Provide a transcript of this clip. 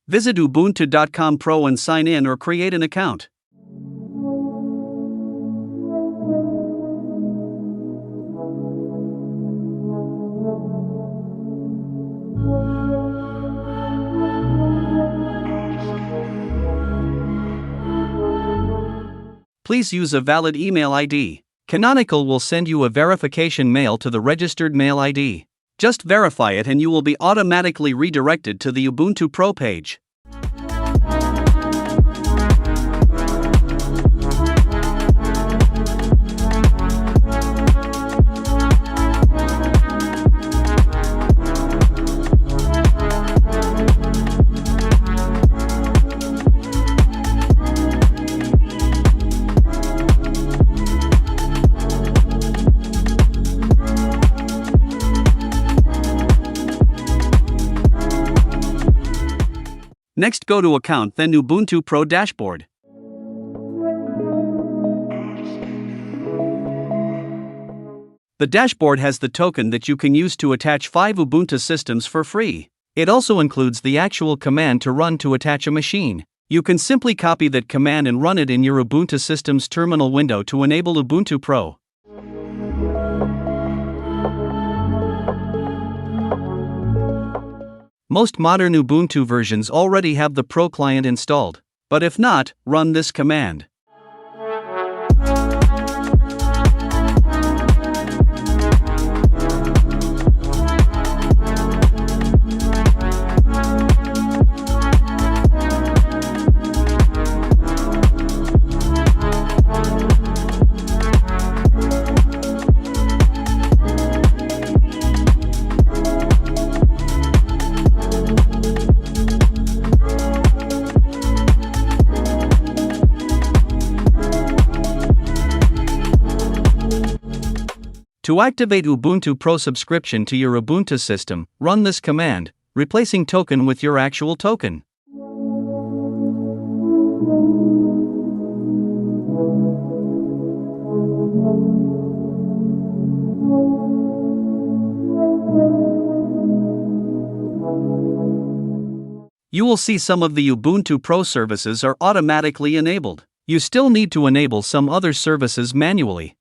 Visit ubuntu.com Pro and sign in or create an account. Please use a valid email ID. Canonical will send you a verification mail to the registered mail ID. Just verify it and you will be automatically redirected to the Ubuntu Pro page. Next, go to Account, then Ubuntu Pro Dashboard. The dashboard has the token that you can use to attach 5 Ubuntu systems for free. It also includes the actual command to run to attach a machine. You can simply copy that command and run it in your Ubuntu system's terminal window to enable Ubuntu Pro. Most modern Ubuntu versions already have the Pro client installed, but if not, run this command. To activate Ubuntu Pro subscription to your Ubuntu system, run this command, replacing token with your actual token. You will see some of the Ubuntu Pro services are automatically enabled. You still need to enable some other services manually.